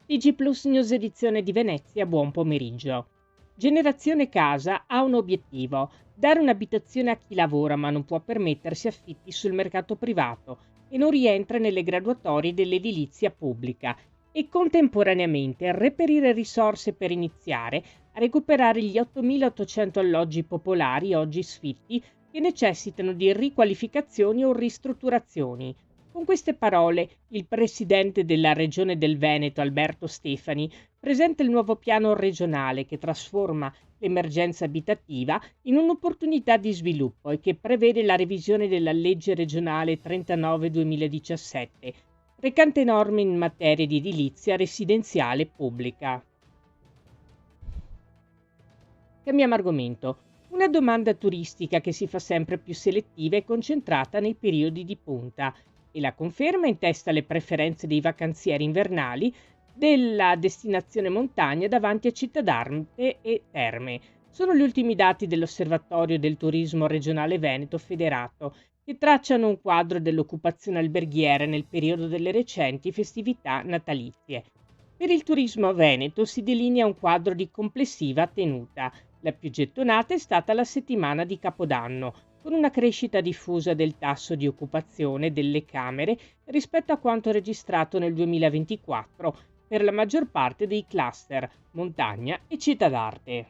TG Plus News edizione di Venezia, buon pomeriggio. Generazione Casa ha un obiettivo: dare un'abitazione a chi lavora ma non può permettersi affitti sul mercato privato e non rientra nelle graduatorie dell'edilizia pubblica, e contemporaneamente reperire risorse per iniziare a recuperare gli 8.800 alloggi popolari oggi sfitti che necessitano di riqualificazioni o ristrutturazioni. Con queste parole, il presidente della Regione del Veneto, Alberto Stefani, presenta il nuovo piano regionale che trasforma l'emergenza abitativa in un'opportunità di sviluppo e che prevede la revisione della legge regionale 39/2017, recante norme in materia di edilizia residenziale pubblica. Cambiamo argomento. Una domanda turistica che si fa sempre più selettiva e concentrata nei periodi di punta, e la conferma in testa alle preferenze dei vacanzieri invernali della destinazione montagna davanti a Città d'Arte e Terme. Sono gli ultimi dati dell'Osservatorio del Turismo Regionale Veneto Federato, che tracciano un quadro dell'occupazione alberghiera nel periodo delle recenti festività natalizie. Per il turismo veneto si delinea un quadro di complessiva tenuta. La più gettonata è stata la settimana di Capodanno, con una crescita diffusa del tasso di occupazione delle camere rispetto a quanto registrato nel 2024 per la maggior parte dei cluster montagna e città d'arte.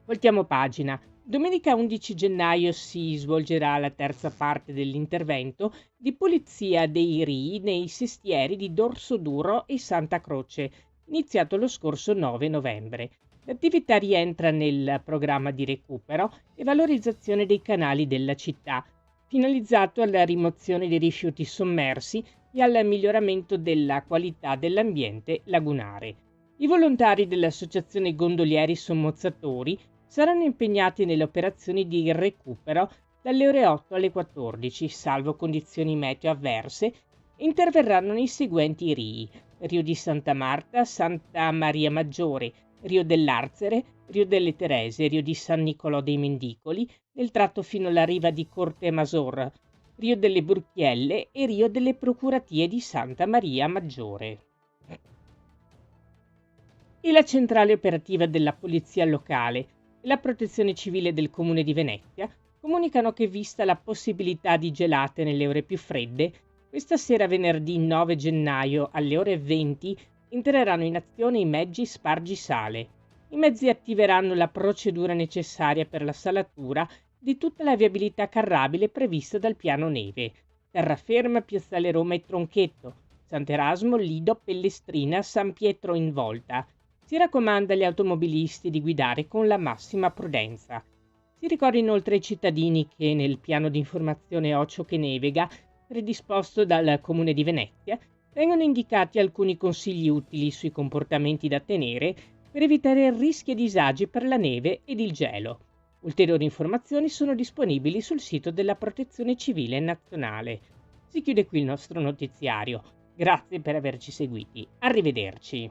Voltiamo pagina. Domenica 11 gennaio si svolgerà la terza parte dell'intervento di pulizia dei rii nei sestieri di Dorsoduro e Santa Croce, iniziato lo scorso 9 novembre. L'attività rientra nel programma di recupero e valorizzazione dei canali della città, finalizzato alla rimozione dei rifiuti sommersi e al miglioramento della qualità dell'ambiente lagunare. I volontari dell'Associazione Gondolieri Sommozzatori saranno impegnati nelle operazioni di recupero dalle ore 8 alle 14, salvo condizioni meteo avverse, e interverranno nei seguenti rii: Rio di Santa Marta, Santa Maria Maggiore, Rio dell'Arzere, Rio delle Terese, Rio di San Nicolò dei Mendicoli, nel tratto fino alla riva di Corte Masor, Rio delle Burchielle e Rio delle Procuratie di Santa Maria Maggiore. E la centrale operativa della Polizia Locale e la Protezione Civile del Comune di Venezia comunicano che, vista la possibilità di gelate nelle ore più fredde, questa sera venerdì 9 gennaio alle ore 20 entreranno in azione i mezzi Spargisale. I mezzi attiveranno la procedura necessaria per la salatura di tutta la viabilità carrabile prevista dal piano neve: Terraferma, Piazzale Roma e Tronchetto, Sant'Erasmo, Lido, Pellestrina, San Pietro in Volta. Si raccomanda agli automobilisti di guidare con la massima prudenza. Si ricorda inoltre ai cittadini che nel piano di informazione Ocio che Nevega, predisposto dal Comune di Venezia, vengono indicati alcuni consigli utili sui comportamenti da tenere per evitare rischi e disagi per la neve ed il gelo. Ulteriori informazioni sono disponibili sul sito della Protezione Civile Nazionale. Si chiude qui il nostro notiziario. Grazie per averci seguiti. Arrivederci.